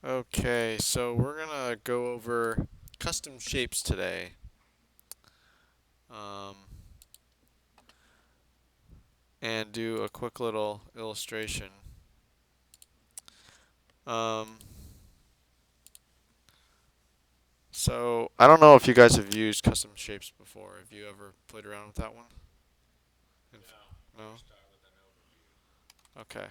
Okay, so we're gonna go over custom shapes today. Um, and do a quick little illustration. Um, so I don't know if you guys have used custom shapes before. Have you ever played around with that one? No? Okay.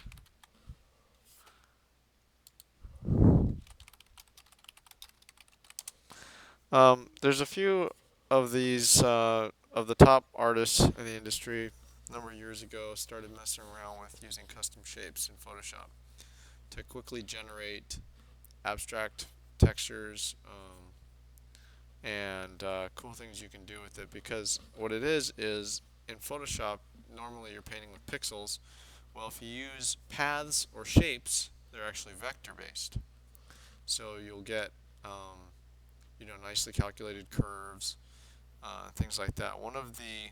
There's a few of these of the top artists in the industry a number of years ago started messing around with using custom shapes in Photoshop to quickly generate abstract textures and cool things you can do with it. Because what it is in Photoshop, normally you're painting with pixels. Well, if you use paths or shapes, they're actually vector based. So you'll get nicely calculated curves, things like that. One of the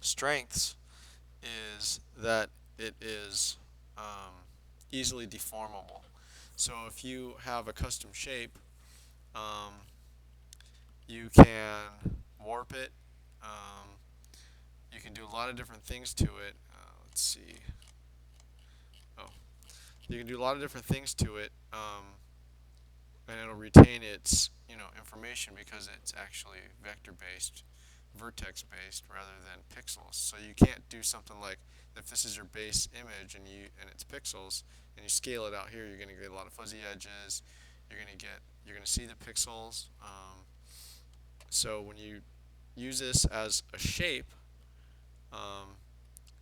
strengths is that it is easily deformable. So if you have a custom shape, um, you can warp it. Um, you can do a lot of different things to it. Let's see. Oh, you can do a lot of different things to it, and it'll retain its information because it's actually vector based, vertex based rather than pixels. So you can't do something like if this is your base image and it's pixels and you scale it out here, you're going to get a lot of fuzzy edges. You're going to see the pixels. So when you use this as a shape, um,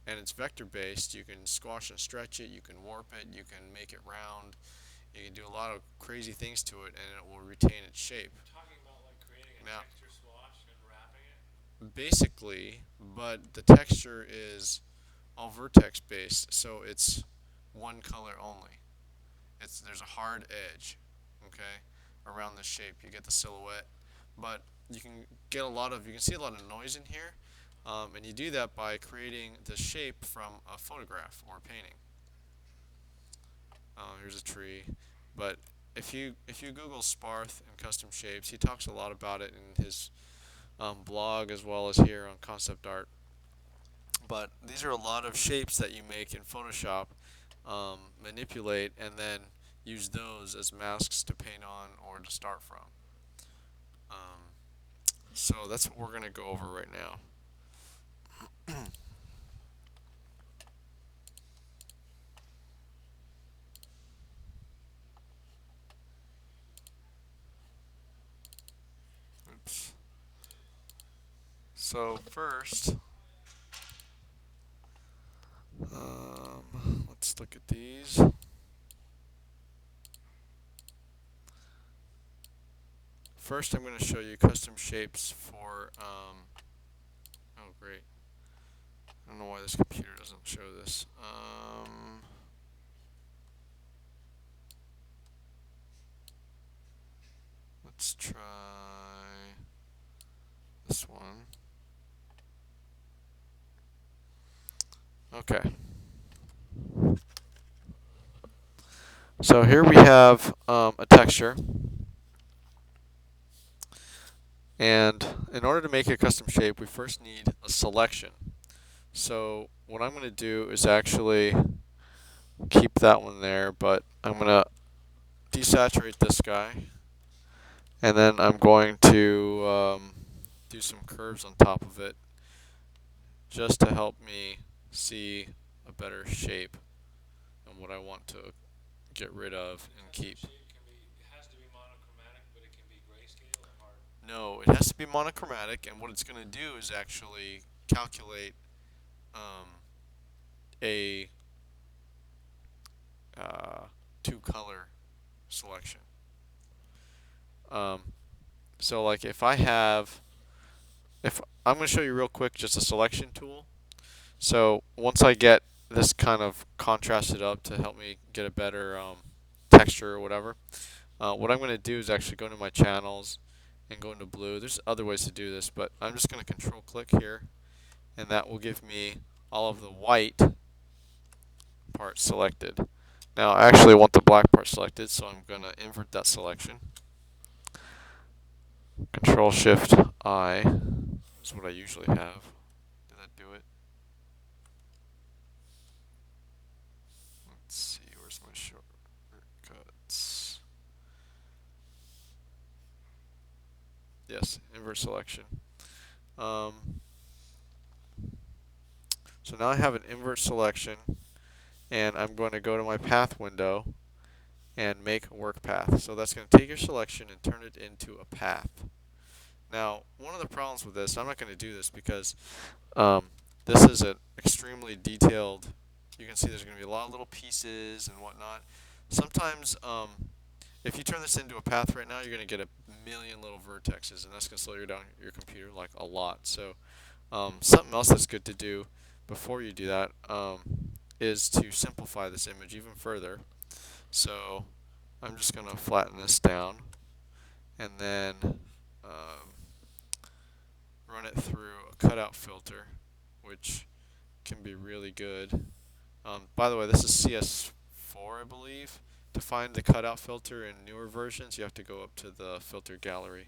and it's vector based, you can squash and stretch it, you can warp it, you can make it round, you can do a lot of crazy things to it, and it will retain its shape. Talking about like creating a Now, texture swash and wrapping it. basically, but the texture is all vertex based, so it's one color only. There's a hard edge, okay, around the shape. You get the silhouette, but you can see a lot of noise in here, and you do that by creating the shape from a photograph or a painting. Here's a tree, but if you Google Sparth and custom shapes, he talks a lot about it in his blog as well as here on Concept Art. But these are a lot of shapes that you make in Photoshop, manipulate, and then use those as masks to paint on or to start from. Um, so that's what we're going to go over right now. Oops. So first, let's look at these. First, I'm going to show you custom shapes for. Oh, great. I don't know why this computer doesn't show this. Let's try this one. Okay. So here we have a texture, and in order to make a custom shape, we first need a selection. So what I'm going to do is actually keep that one there, but I'm going to desaturate this guy, and then I'm going to do some curves on top of it just to help me see a better shape and what I want to get rid of and Custom keep. shape can be, it has to be monochromatic, but it can be grayscale or hard. No, it has to be monochromatic, and what it's going to do is actually calculate um, a uh, two color selection. Um, so, like, if I'm going to show you real quick just a selection tool. So, once I get this kind of contrasted up to help me get a better texture or whatever, what I'm going to do is actually go into my channels and go into blue. There's other ways to do this, but I'm just going to control click here, and that will give me all of the white parts selected. Now I actually want the black part selected, so I'm going to invert that selection. Control Shift I is what I usually have. Did that do it? Let's see, where's my shortcuts? Yes, invert selection. So now I have an invert selection, and I'm going to go to my path window and make work path. So that's going to take your selection and turn it into a path. Now, one of the problems with this, I'm not going to do this because this is an extremely detailed, you can see there's going to be a lot of little pieces and whatnot. Sometimes, if you turn this into a path right now, you're going to get a million little vertexes, and that's going to slow you down your computer like a lot. So, something else that's good to do before you do that is to simplify this image even further. So, I'm just going to flatten this down, and then run it through a cutout filter, which can be really good. By the way, this is CS4, I believe. To find the cutout filter in newer versions, you have to go up to the filter gallery.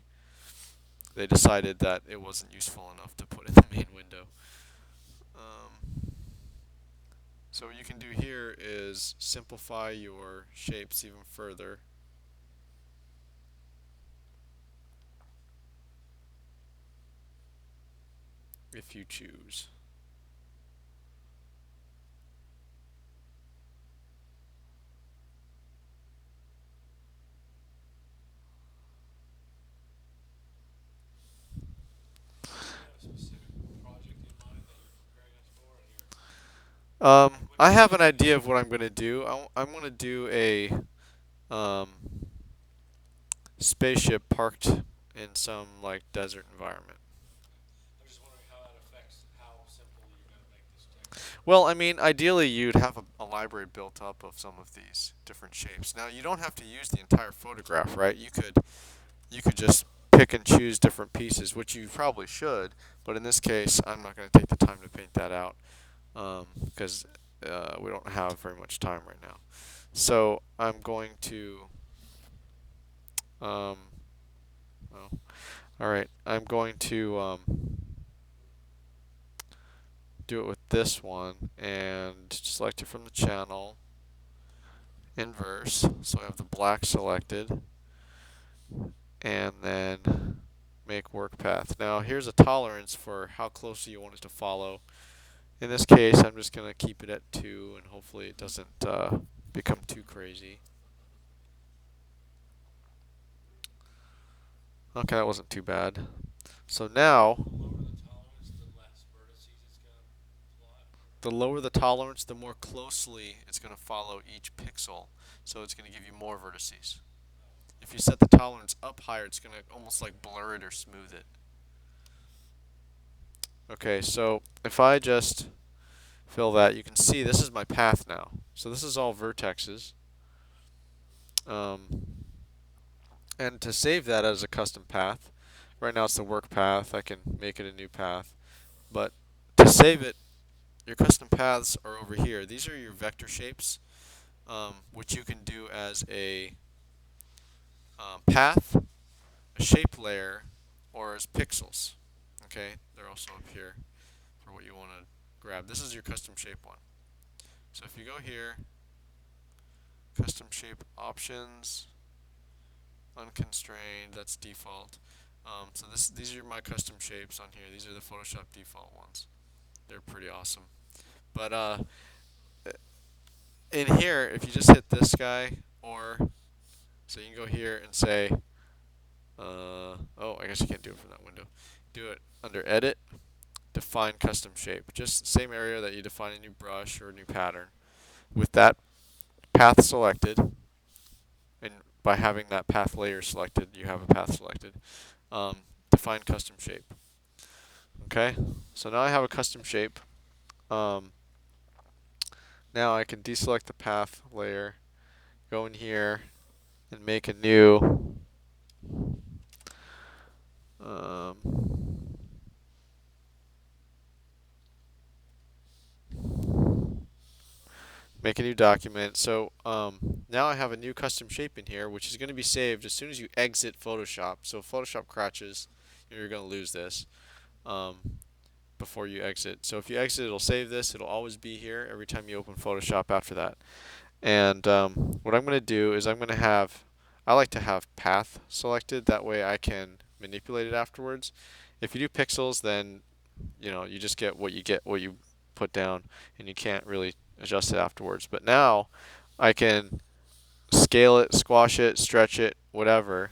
They decided that it wasn't useful enough to put in the main window. So what you can do here is simplify your shapes even further. If you choose. Do you have a specific project in mind that you're preparing us for, and you're I have an idea of what I'm going to do. I'm going to do a spaceship parked in some like desert environment. I'm just wondering how that affects how simple you're going to make this text. Well, I mean, ideally you'd have a library built up of some of these different shapes. Now, you don't have to use the entire photograph, right? You could just pick and choose different pieces, which you probably should. But in this case, I'm not going to take the time to paint that out because we don't have very much time right now. So I'm going to. Um, well, all right. I'm going to do it with this one and select it from the channel. Inverse. So I have the black selected, and then make work path. Now here's a tolerance for how closely you want it to follow. In this case, I'm just going to keep it at 2, and hopefully it doesn't become too crazy. Okay, that wasn't too bad. So now, The lower the tolerance, the less vertices it's going to plot. the lower the tolerance, the more closely it's going to follow each pixel. So it's going to give you more vertices. If you set the tolerance up higher, it's going to almost like blur it or smooth it. Okay, so if I just fill that, you can see this is my path now. So this is all vertexes. And to save that as a custom path, right now it's the work path. I can make it a new path. But to save it, your custom paths are over here. These are your vector shapes, which you can do as a path, a shape layer, or as pixels. Okay, they're also up here for what you want to grab. This is your custom shape one. So if you go here, custom shape options, unconstrained, that's default. These are my custom shapes on here. These are the Photoshop default ones. They're pretty awesome. But in here, if you just hit this guy, or so you can go here and say, oh, I guess you can't do it from that window. Do it under Edit, Define Custom Shape. Just the same area that you define a new brush or a new pattern. With that path selected, and by having that path layer selected, you have a path selected. Define custom shape. Okay, so now I have a custom shape. Now I can deselect the path layer, go in here, and make a new um, Make a new document. So now I have a new custom shape in here, which is going to be saved as soon as you exit Photoshop. So if Photoshop crashes, you're going to lose this um, before you exit. So if you exit, it'll save this. It'll always be here every time you open Photoshop after that. And what I'm going to do is I like to have path selected. That way I can manipulate it afterwards. If you do pixels, then you just get what you put down, and you can't really adjust it afterwards. But now I can scale it, squash it, stretch it, whatever.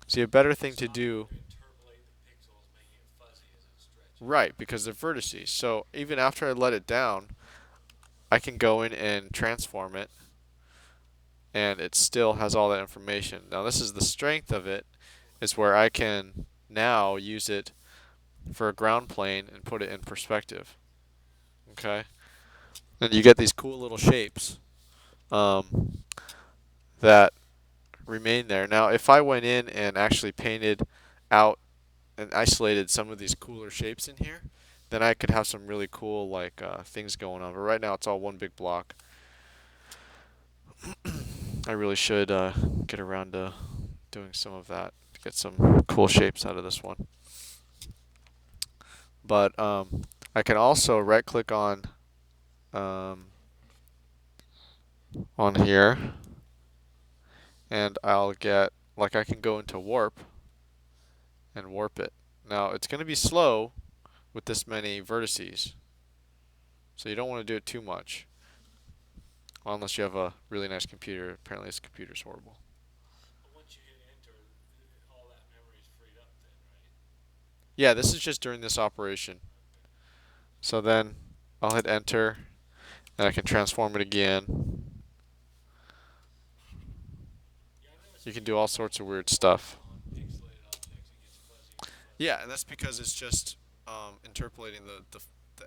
See, a better thing It's to not going do, to interpolate the pixels, making it fuzzy as it stretches. right? Because they're vertices. So even after I let it down, I can go in and transform it, and it still has all that information. Now this is the strength of it, is where I can now use it for a ground plane and put it in perspective. Okay, and you get these cool little shapes um, that remain there. Now, if I went in and actually painted out and isolated some of these cooler shapes in here, then I could have some really cool like things going on. But right now, it's all one big block. I really should get around to doing some of that to get some cool shapes out of this one. But I can also right click um, on here, and I'll get like I can go into warp and warp it. Now it's going to be slow with this many vertices, so you don't want to do it too much unless you have a really nice computer. Apparently this computer's horrible. But once you hit enter, all that memory is freed up then, right? Yeah, this is just during this operation. Okay. So then I'll hit enter, and I can transform it again. Yeah, I noticed You when can you do all hit sorts of weird warp stuff. on pixelated objects, it gets fuzzier and fuzzier. Yeah, and that's because it's just interpolating the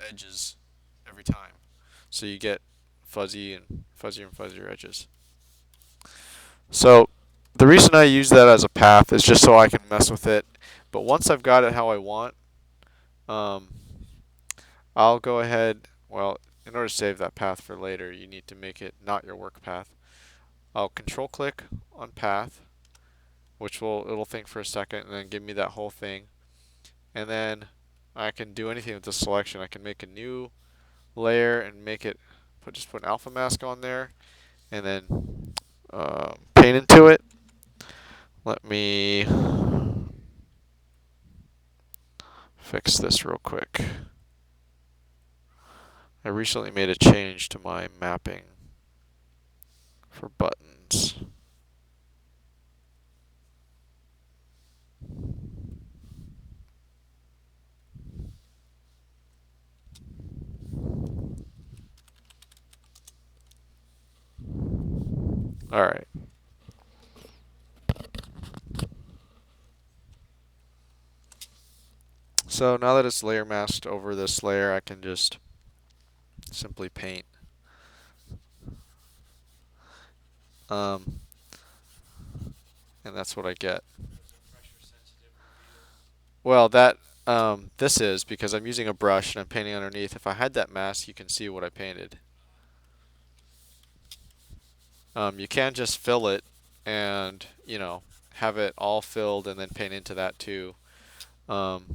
edges every time. So you get fuzzy and fuzzier edges. So the reason I use that as a path is just so I can mess with it. But once I've got it how I want, um, I'll go ahead. Well, in order to save that path for later, you need to make it not your work path. I'll control click on path, which it'll think for a second and then give me that whole thing. And then I can do anything with this selection. I can make a new layer and make it just put an alpha mask on there, and then paint into it. Let me fix this real quick. I recently made a change to my mapping for buttons. Alright. So now that it's layer masked over this layer, I can just simply paint. Um, and that's what I get. There's a pressure sensitive reveal. Well, this is because I'm using a brush and I'm painting underneath. If I had that mask, you can see what I painted. You can just fill it and, have it all filled and then paint into that too. Um,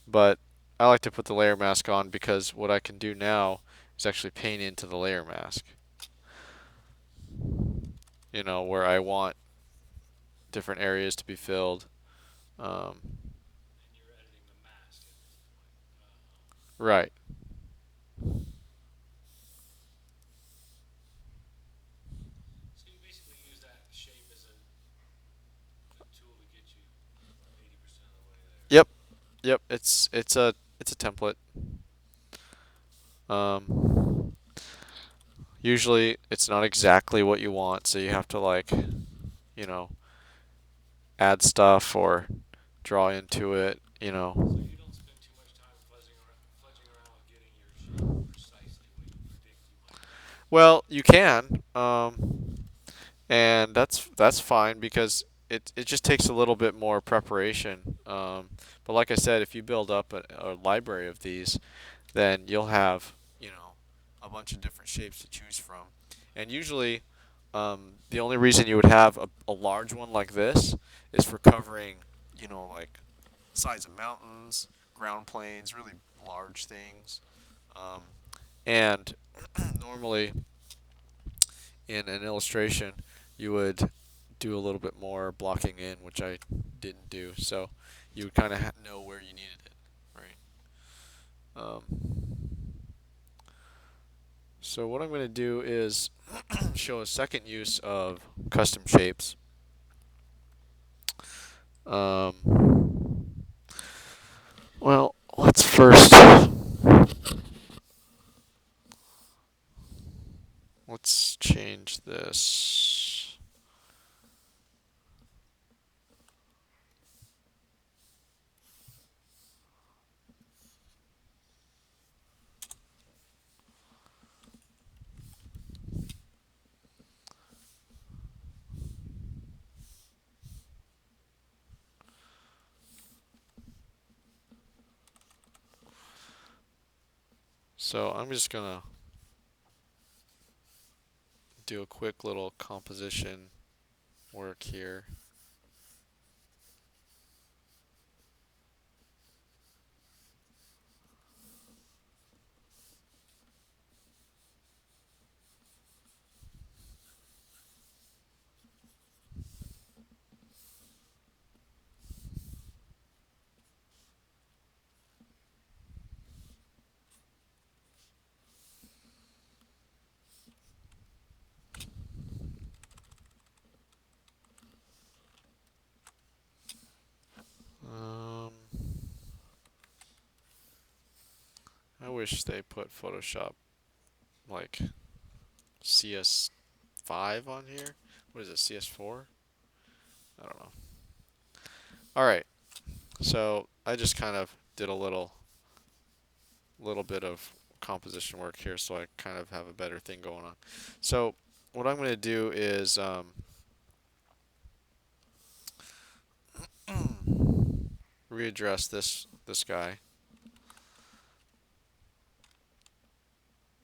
but I like to put the layer mask on because what I can do now is actually paint into the layer mask. Where I want different areas to be filled. Um, And you're editing the mask at this point. right. So you basically use that shape as a tool to get you 80% of the way there. Yep. Yep. It's a template. Um, Usually it's not exactly what you want, so you have to you know, add stuff or draw into it. So you don't spend too much time fudging around with getting your shape precisely what you predict you might get. Well, you can, and that's fine because it just takes a little bit more preparation. But like I said, if you build up a library of these, then you'll have a bunch of different shapes to choose from. And usually, the only reason you would have a large one like this is for covering, like sides of mountains, ground planes, really large things. Um, and normally, in an illustration, you would do a little bit more blocking in, which I didn't do. So you would kind of know where you needed it, right? So what I'm going to do is show a second use of custom shapes. Well, let's change this. So I'm just gonna do a quick little composition work here. Um, I wish they put Photoshop like CS5 on here. What is it, CS4? I don't know. Alright, so I just kind of did a little bit of composition work here so I kind of have a better thing going on. So what I'm going to do is readdress this guy.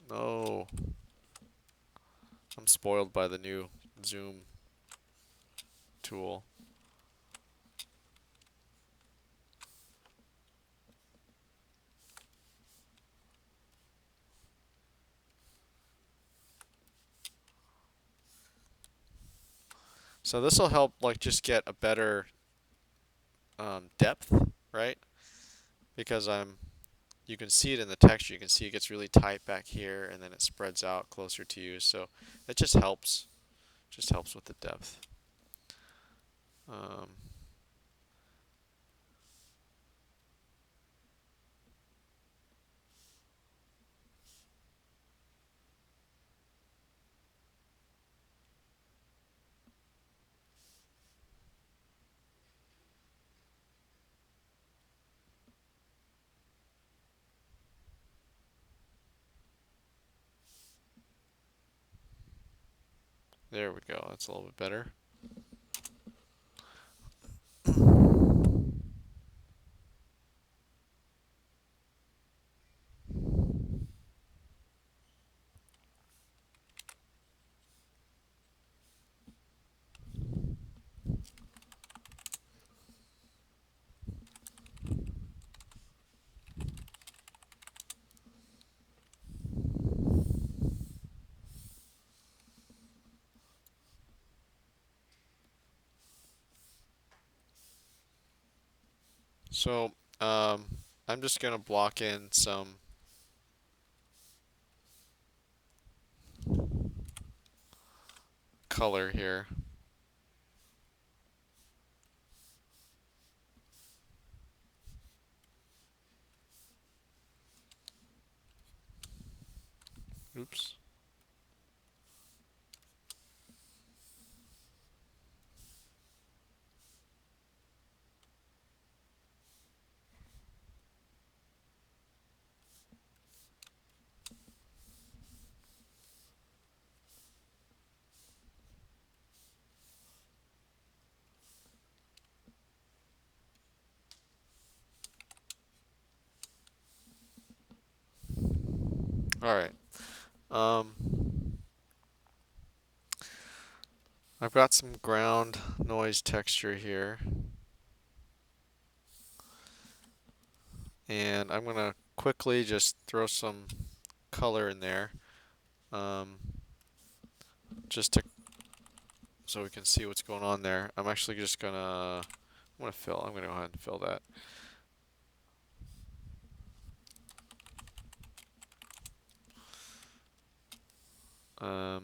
No, I'm spoiled by the new zoom tool. So this will help like just get a better depth, right? Because you can see it in the texture. You can see it gets really tight back here, and then it spreads out closer to you. So it just helps with the depth. Um, there we go. That's a little bit better. So I'm just gonna block in some color here. Oops. All right. I've got some ground noise texture here, and I'm gonna quickly just throw some color in there, um, just to so we can see what's going on there. I'm actually just gonna I'm gonna go ahead and fill that. Um,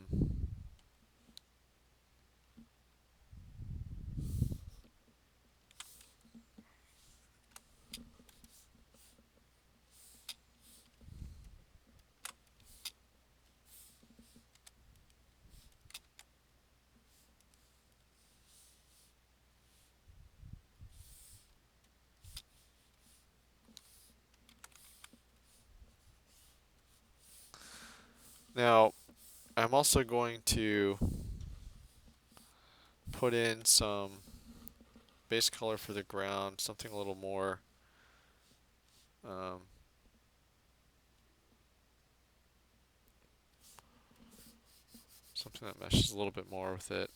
Now, I'm also going to put in some base color for the ground, something a little more um, something that meshes a little bit more with it.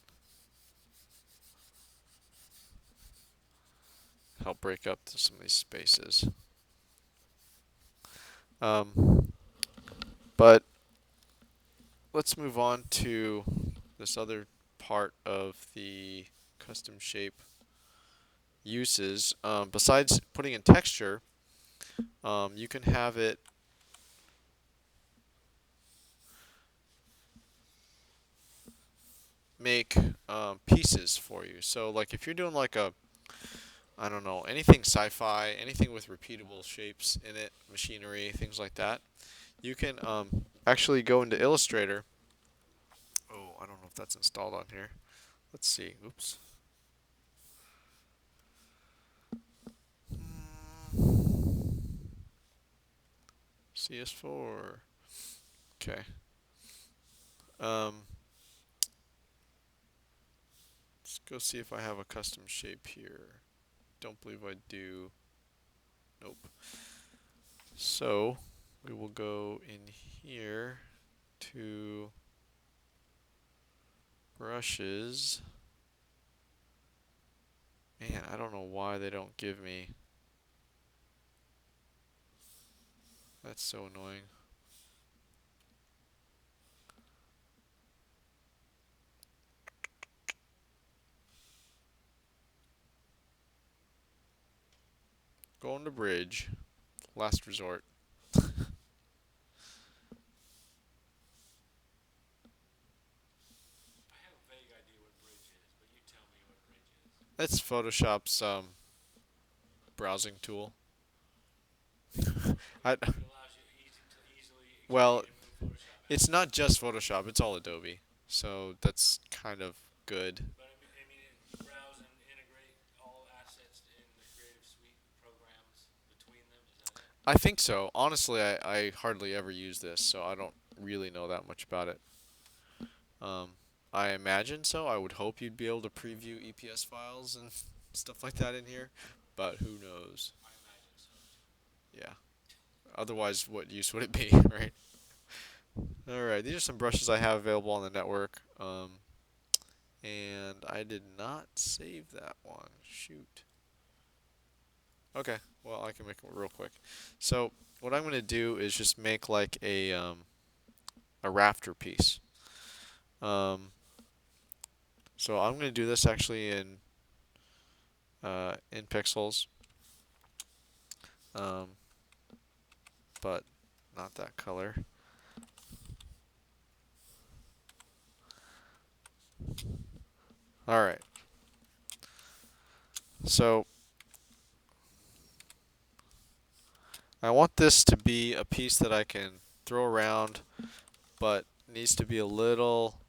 Help break up some of these spaces. But let's move on to this other part of the custom shape uses. Besides putting in texture, you can have it make pieces for you. So like if you're doing like a, I don't know, anything sci-fi, anything with repeatable shapes in it, machinery, things like that, you can actually go into Illustrator. Oh, I don't know if that's installed on here. Let's see. Oops. CS4. Okay. Um, let's go see if I have a custom shape here. Don't believe I do. Nope. So we will go in here to brushes. Man, I don't know why they don't give me. That's so annoying. Going to bridge. Last resort. I have a vague idea what bridge is, but you tell me what bridge is. It's Photoshop's browsing tool. I, It allows you to easily well, expand and move Photoshop it's assets. not just Photoshop, it's all Adobe. So that's kind of good. But I mean, browse and integrate all assets in the Creative Suite programs between them. Is that it? I think so. Honestly, I hardly ever use this, so I don't really know that much about it. Um, I imagine so. I would hope you'd be able to preview EPS files and stuff like that in here, but who knows? I imagine so too. Yeah. Otherwise, what use would it be, right? Alright, these are some brushes I have available on the network. And I did not save that one. Shoot. Okay, well, I can make it real quick. So, what I'm going to do is just make like a rafter piece. Um, so I'm going to do this actually in pixels, um, but not that color. All right. So I want this to be a piece that I can throw around, but needs to be a little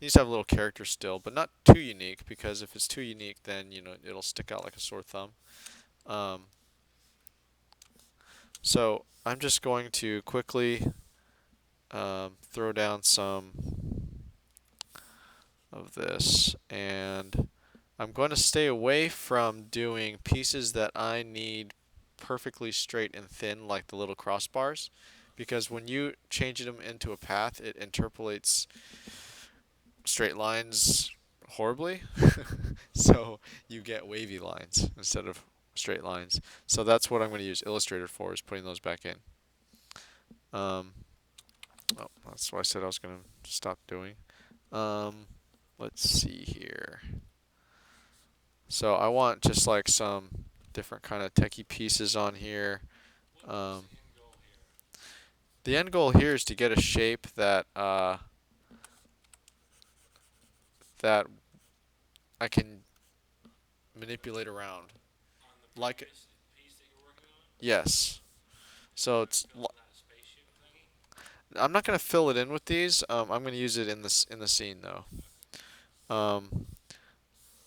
needs to have a little character still, but not too unique, because if it's too unique, then it'll stick out like a sore thumb. Um, so I'm just going to quickly throw down some of this, and I'm going to stay away from doing pieces that I need perfectly straight and thin, like the little crossbars, because when you change them into a path, it interpolates straight lines horribly. So you get wavy lines instead of straight lines. So that's what I'm going to use Illustrator for, is putting those back in. Um, oh, that's what I said I was going to stop doing. Um, let's see here. So I want just like some different kind of techie pieces on here. What's Um, the end goal here? the end goal here is to get a shape that that I can manipulate around. On the Like, previous piece that you're working on? yes. So Try it's building that spaceship thingy? I'm not going to fill it in with these. I'm going to use it in the scene though. Um,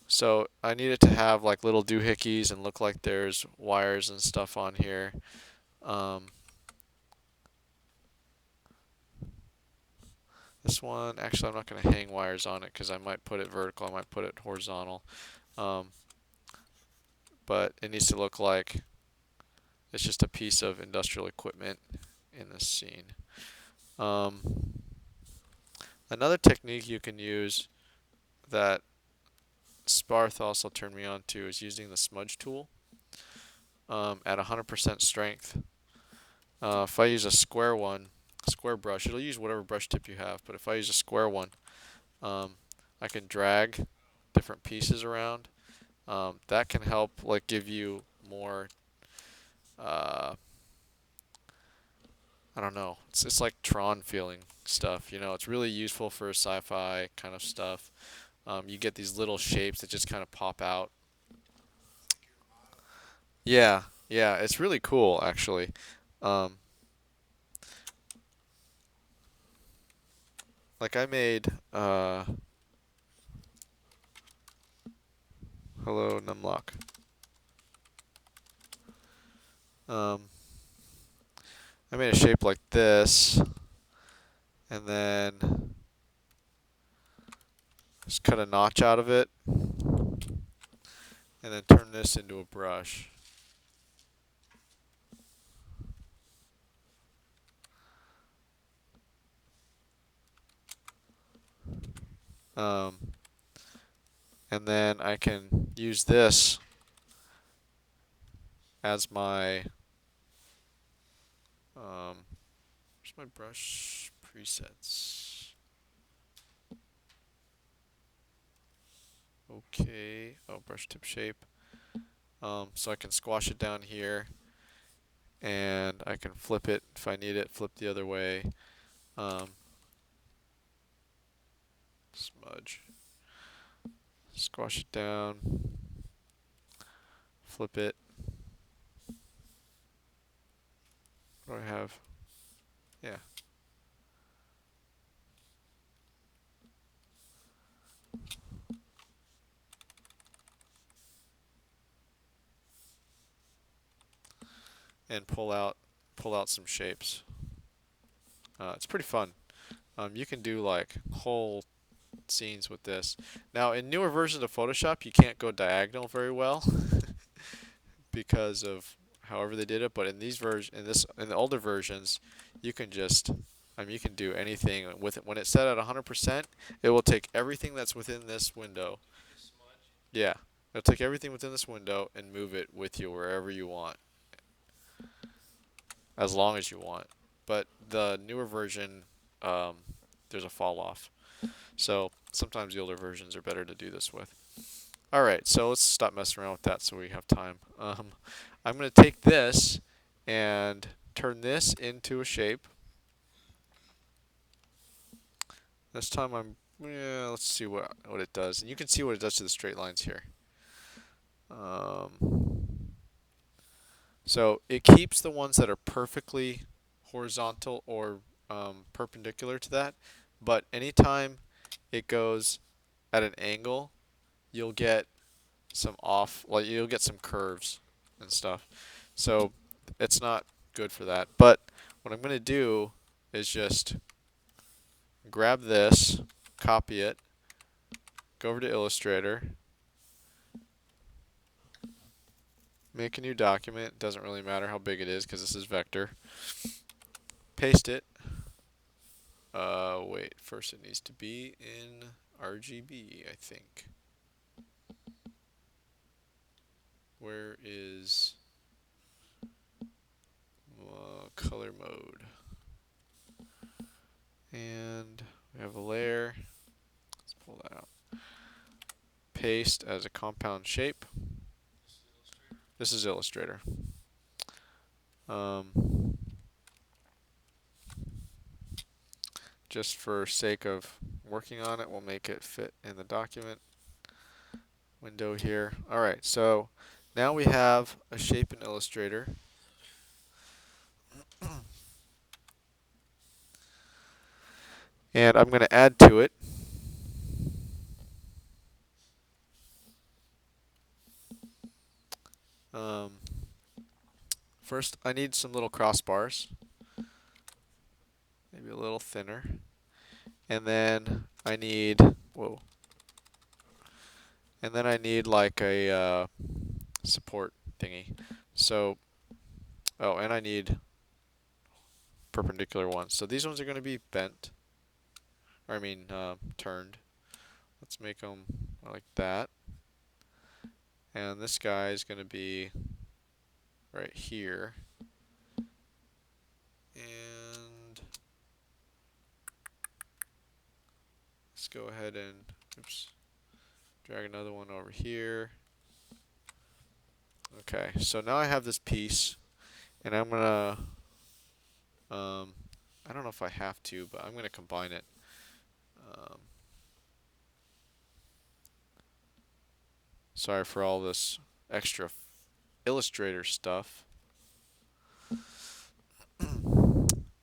so I need it to have like little doohickeys and look like there's wires and stuff on here. Um, this one, actually, I'm not going to hang wires on it because I might put it vertical. I might put it horizontal. Um, but it needs to look like it's just a piece of industrial equipment in this scene. Um, another technique you can use that Sparth also turned me on to is using the smudge tool at 100% strength. If I use a square brush, it'll use whatever brush tip you have, but if I use a square one, um, I can drag different pieces around. That can help like give you more, uh, I don't know, it's like Tron feeling stuff, you know, it's really useful for sci-fi kind of stuff. You get these little shapes that just kind of pop out. Like your model. Yeah, yeah, it's really cool actually. Um, like I made, hello Numlock. Um, I made a shape like this, and then just cut a notch out of it, and then turn this into a brush. Um, and then I can use this as my, where's my brush presets? Okay, oh, brush tip shape. So I can squash it down here, and I can flip it if I need it, flip the other way. Um, smudge. Squash it down, flip it. What do I have? Yeah. And pull out some shapes. It's pretty fun. You can do like whole scenes with this. Now, in newer versions of Photoshop, you can't go diagonal very well because of however they did it. But in in the older versions, you can just, you can do anything with it. When it's set at 100%, it will take everything that's within this window. You mean the smudge? Yeah, it'll take everything within this window and move it with you wherever you want, as long as you want. But the newer version, um, there's a fall off. So sometimes the older versions are better to do this with. Alright, so let's stop messing around with that so we have time. I'm going to take this and turn this into a shape. This time yeah, let's see what it does. And you can see what it does to the straight lines here. So it keeps the ones that are perfectly horizontal or perpendicular to that, but anytime it goes at an angle, you'll get like you'll get some curves and stuff. So it's not good for that. But what I'm going to do is just grab this, copy it, go over to Illustrator, make a new document. Doesn't really matter how big it is because this is vector. paste it. Wait, first it needs to be in RGB, I think. Where is color mode? And we have a layer. Let's pull that out. Paste as a compound shape. This is Illustrator. Just for sake of working on it, we'll make it fit in the document window here. Alright, so now we have a shape in Illustrator. And I'm going to add to it. First, I need some little crossbars. Maybe a little thinner. And then I need, whoa. And then I need like a support thingy. So, oh, and I need perpendicular ones. So these ones are going to be bent. Or I mean, turned. Let's make them like that. And this guy is going to be right here. And let's go ahead and, oops, drag another one over here. Okay, so now I have this piece, and I'm gonna, I don't know if I have to, but I'm gonna combine it. Sorry for all this extra Illustrator stuff.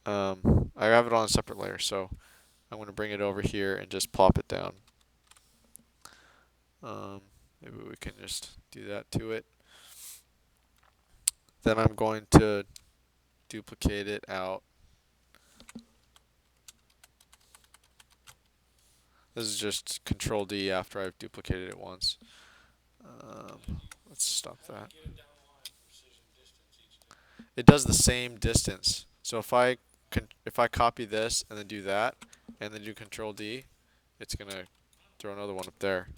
I have it on a separate layer, so I'm going to bring it over here and just plop it down. Maybe we can just do that to it. Then I'm going to duplicate it out. This is just Control D after I've duplicated it once. Let's stop that. It does the same distance. So if I copy this and then do that and then do Control D, it's gonna throw another one up there.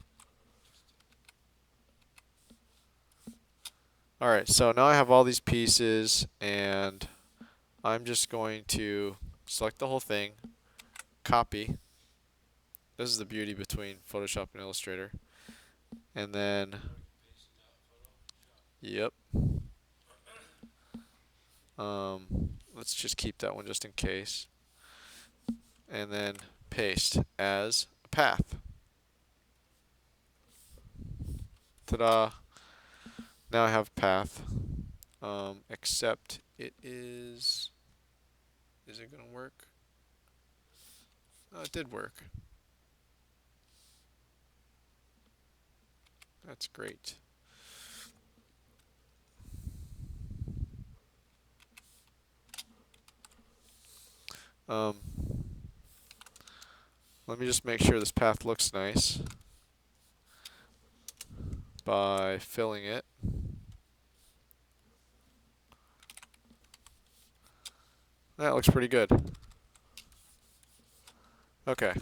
Alright, so now I have all these pieces, and I'm just going to select the whole thing, copy. This is the beauty between Photoshop and Illustrator. And then, yep. Let's just keep that one just in case. And then paste as a path. Ta-da! Now I have a path. Except it is it gonna work? Oh, it did work. That's great. Let me just make sure this path looks nice by filling it. That looks pretty good. Okay.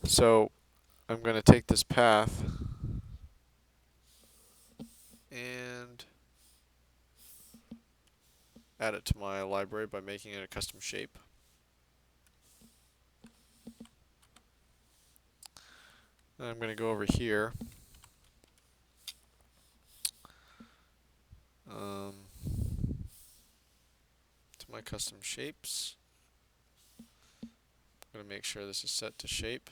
So I'm going to take this path and add it to my library by making it a custom shape. Then I'm going to go over here. To my custom shapes. I'm going to make sure this is set to shape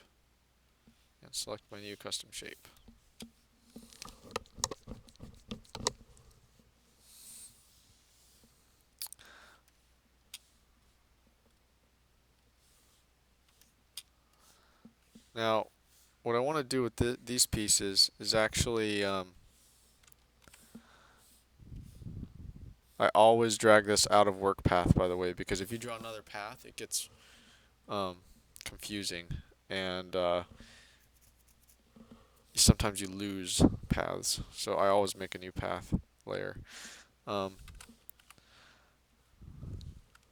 and select my new custom shape. Now, what I want to do with these pieces is actually, I always drag this out of work path, by the way, because if you draw another path, it gets confusing, and sometimes you lose paths. So I always make a new path layer.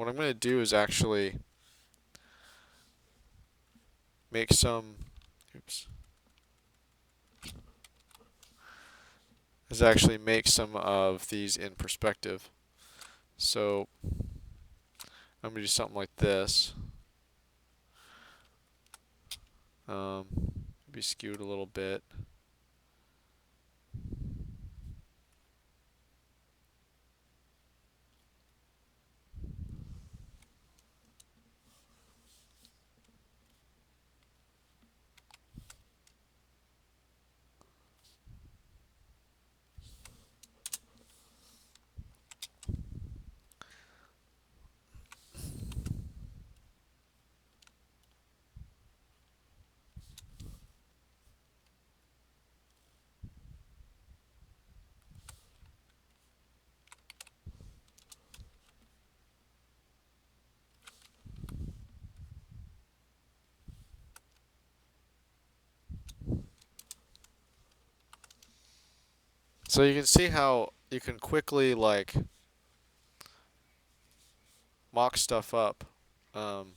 what I'm going to do is actually make some, oops, is actually make some of these in perspective. So I'm going to do something like this. Be skewed a little bit. So you can see how you can quickly like mock stuff up um,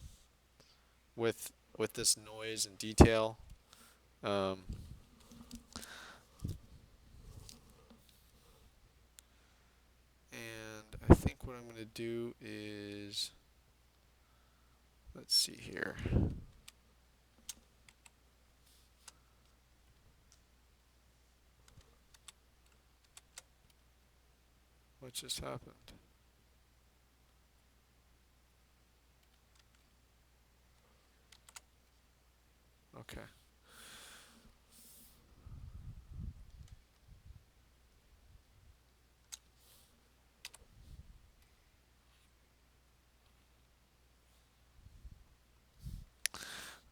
with this noise and detail. Um, and I think what I'm going to do is, let's see here. What just happened? Okay.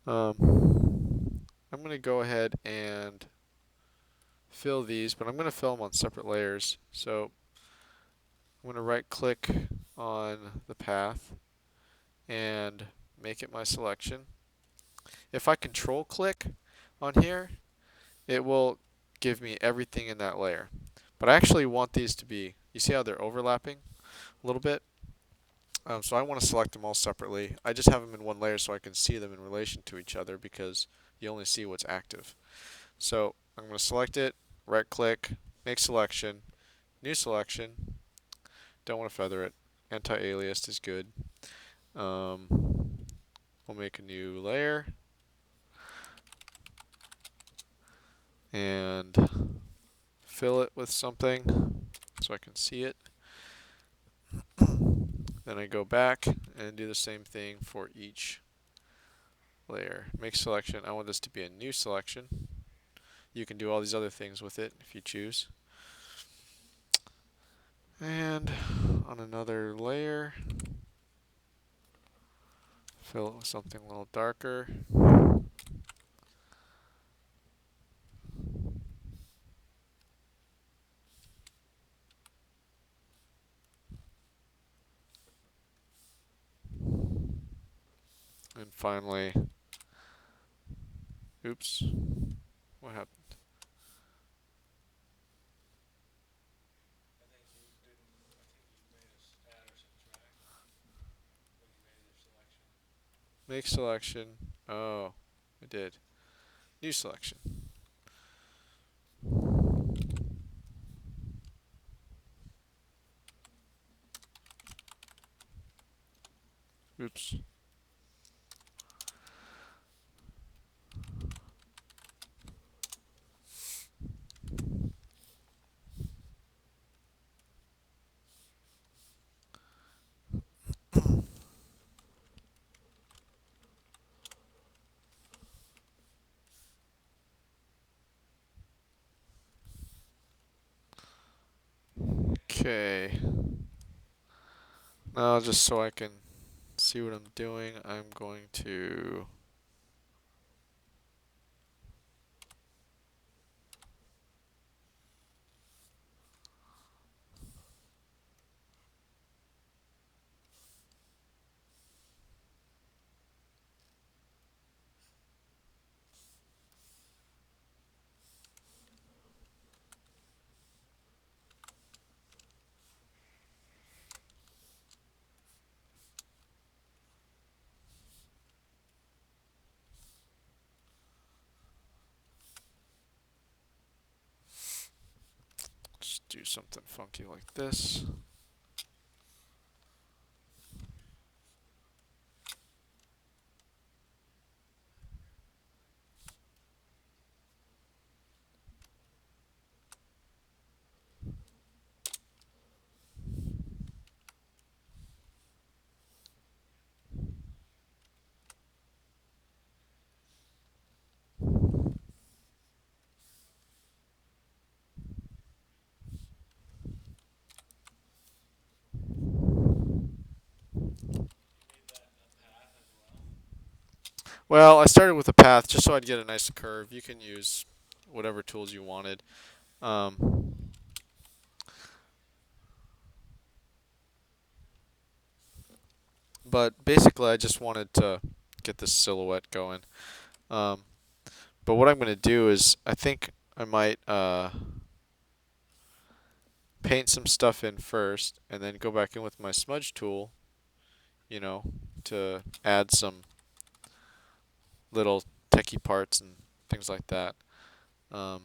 I'm going to go ahead and fill these, but I'm going to fill them on separate layers. So I'm going to right click on the path and make it my selection. If I control click on here, it will give me everything in that layer. But I actually want these to be, you see how they're overlapping a little bit? So I want to select them all separately. I just have them in one layer so I can see them in relation to each other because you only see what's active. So I'm going to select it, right click, make selection, new selection. Don't want to feather it. Anti-aliased is good. We'll make a new layer and fill it with something so I can see it. Then I go back and do the same thing for each layer. Make selection. I want this to be a new selection. You can do all these other things with it if you choose. And on another layer, fill it with something a little darker. And finally, oops, what happened? I think you didn't, I think you made us add or subtract when you made your selection. Make selection. Oh, I did. New selection. Oops. Okay. Now, just so I can see what I'm doing, I'm going to do something funky like this. You made that a path as well. Well, I started with a path just so I'd get a nice curve. You can use whatever tools you wanted. Um, but basically, I just wanted to get this silhouette going. Um, but what I'm going to do is, I think I might paint some stuff in first, and then go back in with my smudge tool, you know, to add some little techie parts and things like that. Um,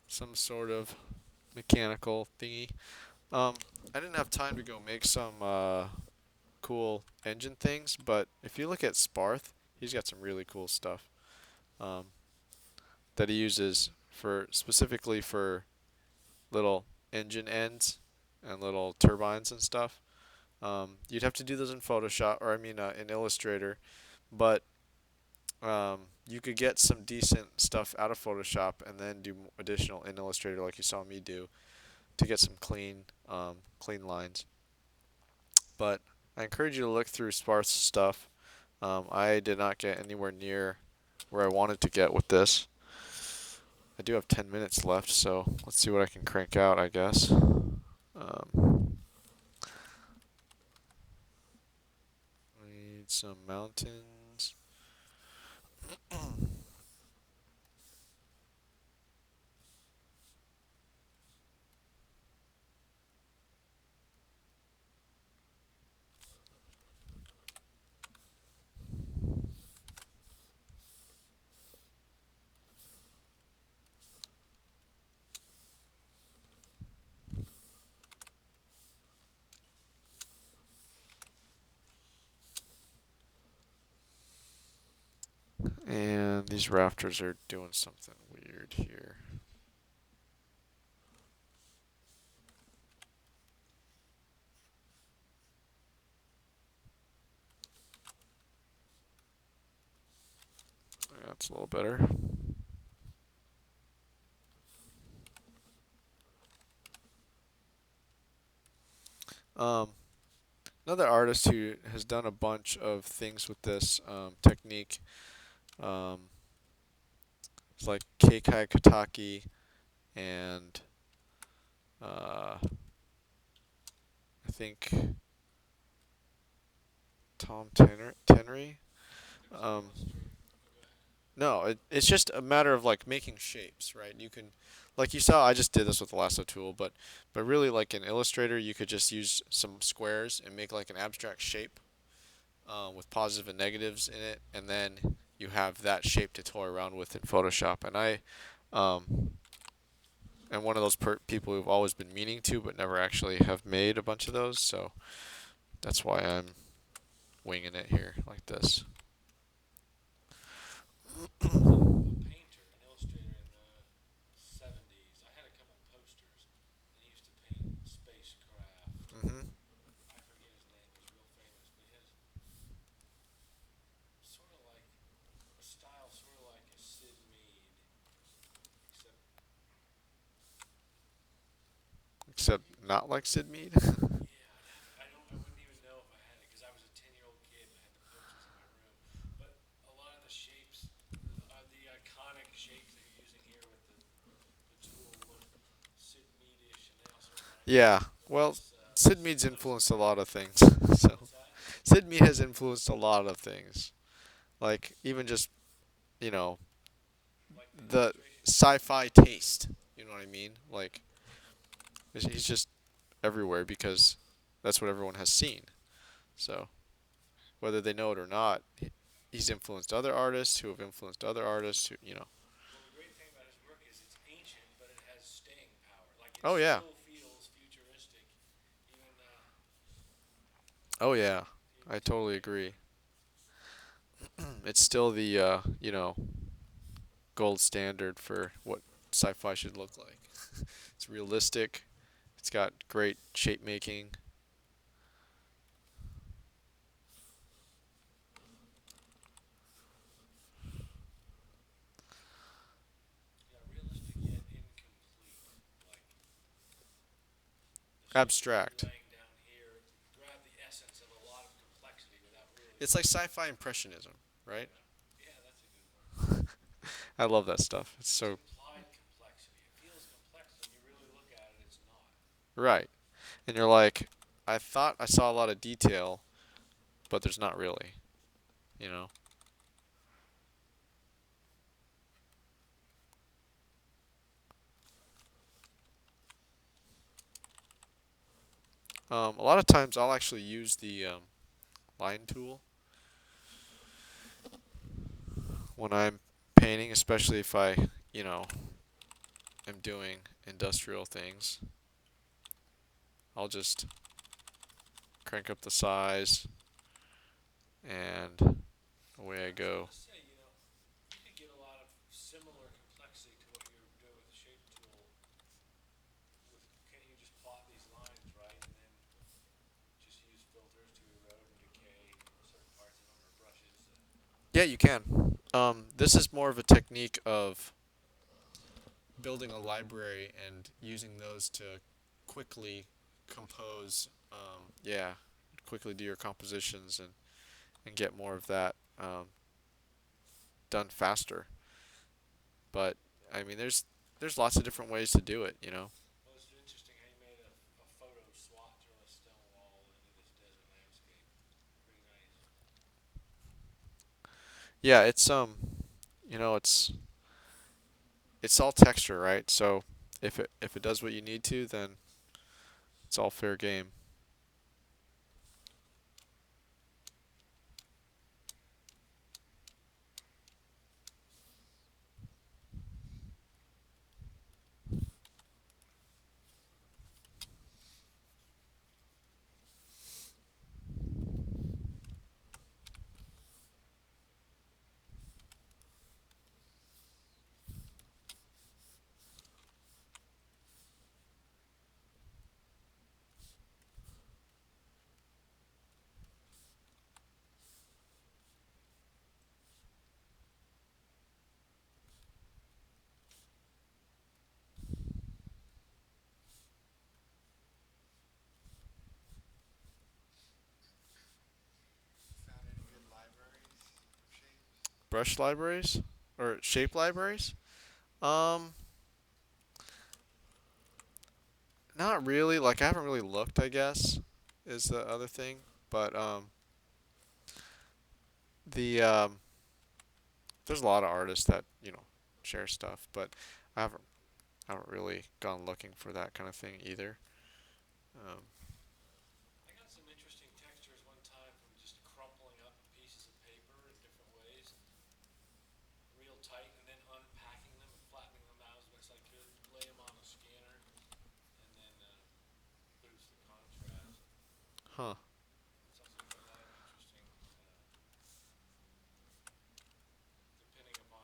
some sort of mechanical thingy. Um, I didn't have time to go make some cool engine things, but if you look at Sparth, he's got some really cool stuff um, that he uses for specifically for little engine ends and little turbines and stuff. You'd have to do those in Photoshop, or I mean in Illustrator, but you could get some decent stuff out of Photoshop and then do additional in Illustrator, like you saw me do, to get some clean lines. But I encourage you to look through Sparse stuff. I did not get anywhere near where I wanted to get with this. I do have 10 minutes left, so let's see what I can crank out, I guess. We need some mountains. And these rafters are doing something weird here. That's a little better. Um, Another artist who has done a bunch of things with this technique is like Keikai Kataki and I think Tom Tenry. There's an Um, illustrator. Oh, go ahead. no, it's just a matter of like making shapes, right? You can, like you saw, I just did this with the lasso tool, but really like in Illustrator, you could just use some squares and make like an abstract shape with positive and negatives in it, and then you have that shape to toy around with in Photoshop. And I am one of those people who've always been meaning to, but never actually have made a bunch of those. So that's why I'm winging it here like this. I was a painter, an illustrator in the 70s. I had a couple posters, and he used to paint spacecraft. Hmm. I forget his name, he's real famous, but he has sort of like a style, sort of like a Sid Mead, except Except not like Sid Mead. yeah, I don't, I wouldn't even know if I had it because I was a 10-year-old kid and I had the posters in my room. But a lot of the shapes, the iconic shapes that you're using here with the tool look Sid Meadish, and they also remind me Yeah. of Well, this Sid this Mead's Close influenced a lot of Encounters. things. So What's that? Sid Mead has influenced a lot of things. Like even just, you know, Like the the illustration? sci-fi taste. You know what I mean? Like he's just everywhere because that's what everyone has seen. So whether they know it or not, he's influenced other artists who have influenced other artists who, you know. Well, the great thing about his work is it's ancient, but it has staying power. Like it Oh yeah. still feels futuristic, Oh yeah. even I totally today. agree. It's still the gold standard for what sci-fi should look like. It's realistic. It's got great shape making. Yeah, realistic yet incomplete. Like the shape that you're Abstract. laying down here grab the essence of a lot of complexity without really. It's like sci-fi impressionism, right? Yeah, yeah, that's a good one. I love that stuff. It's It's so implied complexity. It feels complex when you really look at it. It's not. right. And you're like, I thought I saw a lot of detail, but there's not really, you know. A lot of times I'll actually use the line tool when I'm painting, especially if I, you know, am doing industrial things. I'll just crank up the size and away I I was go. gonna say, you could get a lot of similar complexity to what you're doing with the shape tool. With can't you just plot these lines right, and then just use filters to erode and decay certain parts of them or brushes? Yeah, you can. This is more of a technique of building a library and using those to quickly compose. Yeah, quickly do your compositions and get more of that done faster. But I mean, there's lots of different ways to do it. You know. Well, it's interesting how you made a photo swatch on a stone wall into this desert landscape. Pretty nice. Yeah, you know, it's all texture, right? So if it does what you need to, then it's all fair game. Found any good libraries of shapes? Brush libraries or shape libraries? Um, Not really. Like I haven't really looked, I guess, is the other thing. But the there's a lot of artists that, you know, share stuff, but I haven't really gone looking for that kind of thing either. Um, I got some interesting textures one time from just crumpling up pieces of paper in different ways, real tight, and then unpacking them and flattening them out as best I could, lay them on a scanner, and then boost the contrast. huh. It's also got a lot of interesting, depending upon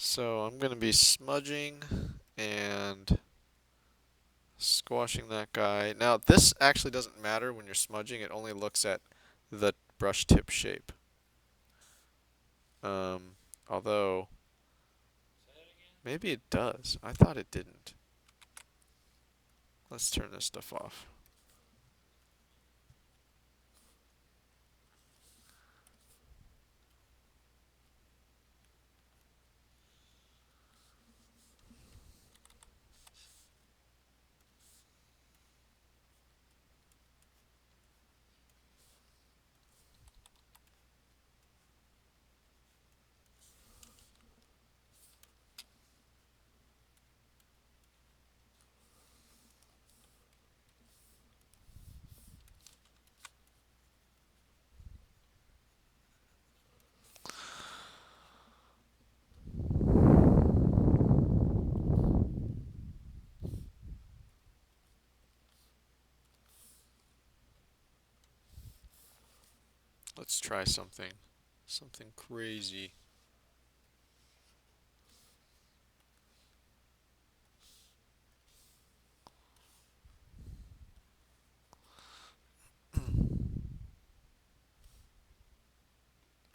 So I'm going to be smudging and squashing that guy. Now this actually doesn't matter when you're smudging, it only looks at the brush tip shape. Um, Although, Say that again? maybe it does. I thought it didn't. Let's turn this stuff off. Let's try something. Something crazy.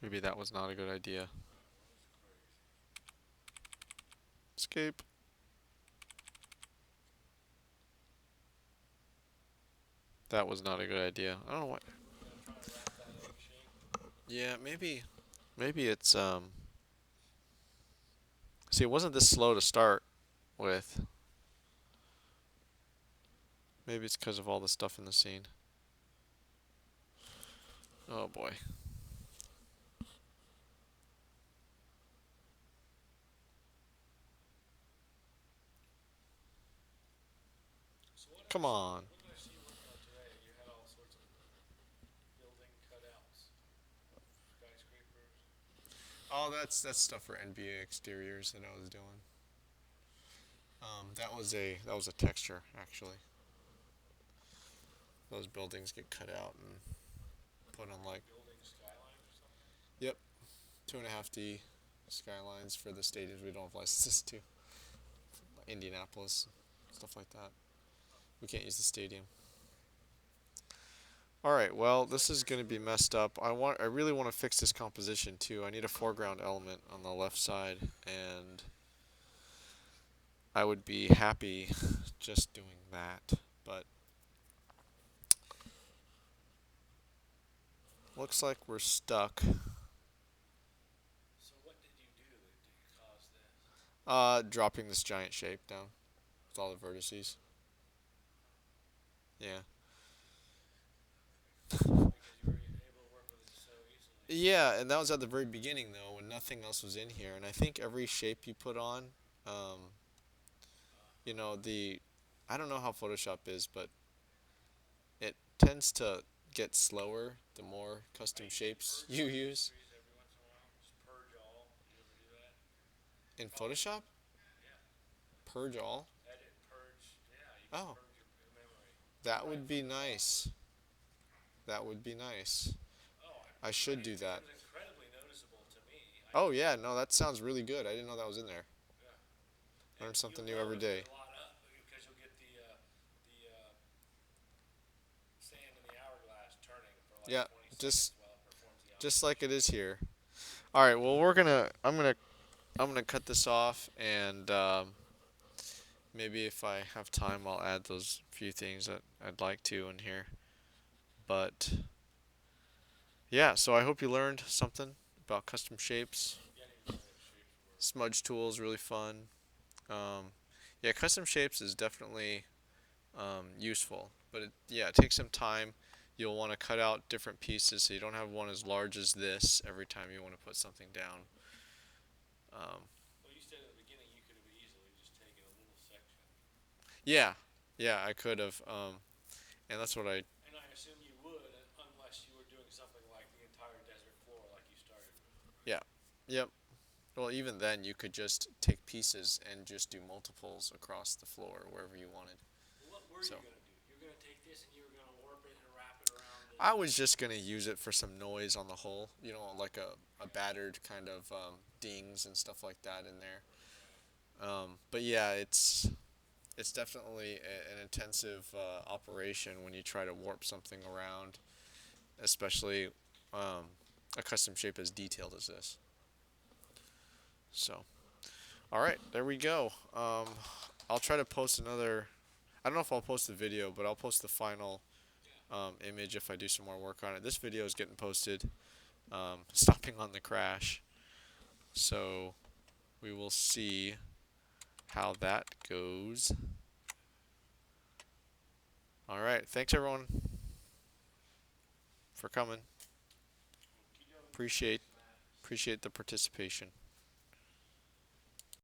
Maybe that was not a good idea. Escape. That was not a good idea. I don't know what. You're gonna try to wrap that egg shape. Yeah, maybe it's see, it wasn't this slow to start with. Maybe it's because of all the stuff in the scene. Oh boy. So Come on. what did I see you working on today? You had all sorts of building cutouts of skyscrapers. Oh, that's stuff for NBA exteriors that I was doing. That was a texture actually. Those buildings get cut out and put on like, Building skylines or something? yep, 2.5D skylines for the stadiums we don't have licenses to. Indianapolis, stuff like that. We can't use the stadium. All right, well, this is going to be messed up. I really want to fix this composition too. I need a foreground element on the left side, and I would be happy just doing that. But looks like we're stuck. So what did you do to cause this? Dropping this giant shape down with all the vertices. Yeah. Because you were able to work with it so easily. Yeah, and that was at the very beginning though, when nothing else was in here. And I think every shape you put on, um, you know, I don't know how Photoshop is, but it tends to get slower the more custom Right? You shapes purge you all the use entries every once in a while. Just purge all. You ever do that? in Probably. Photoshop. Yeah. Purge all. Edit, purge. Yeah, you can Oh, purge your memory that right would from be the nice. software. That would be nice. Oh, I I should mean, do it that. was incredibly noticeable to me. Oh yeah, no, that sounds really good. I didn't know that was in there. Yeah, and Learn something you'll new know every if day. there's a lot up because you'll get the sand in the hourglass turning for like Yeah, 20 just seconds while it performs the just like it operation. is here. All right, well I'm gonna cut this off, and maybe if I have time, I'll add those few things that I'd like to in here. But yeah, so I hope you learned something about custom shapes. Yeah, I didn't even know that shapes were. Smudge tool is really fun. Yeah, custom shapes is definitely useful, but it takes some time. You'll want to cut out different pieces so you don't have one as large as this every time you want to put something down. Um, Well, you said at the beginning you could have easily just taken a little section. yeah, yeah, I could have, and that's what I. And I assume you would, unless you were doing something like the entire desert floor like you started with, right? Yeah, yep. Well, even then, you could just take pieces and just do multiples across the floor wherever you wanted. Well, what were So, you going to do? You're going to take this and you were going to warp it and wrap it around I was just gonna use it for some noise on the hull, like a battered kind of dings and stuff like that in there. But yeah, it's definitely an intensive operation when you try to warp something around, especially a custom shape as detailed as this. So, all right, there we go. I'll try to post another. I don't know if I'll post the video, but I'll post the final image if I do some more work on it. This video is getting posted, stopping on the crash. So we will see how that goes. All right, thanks everyone for coming. Appreciate appreciate the participation.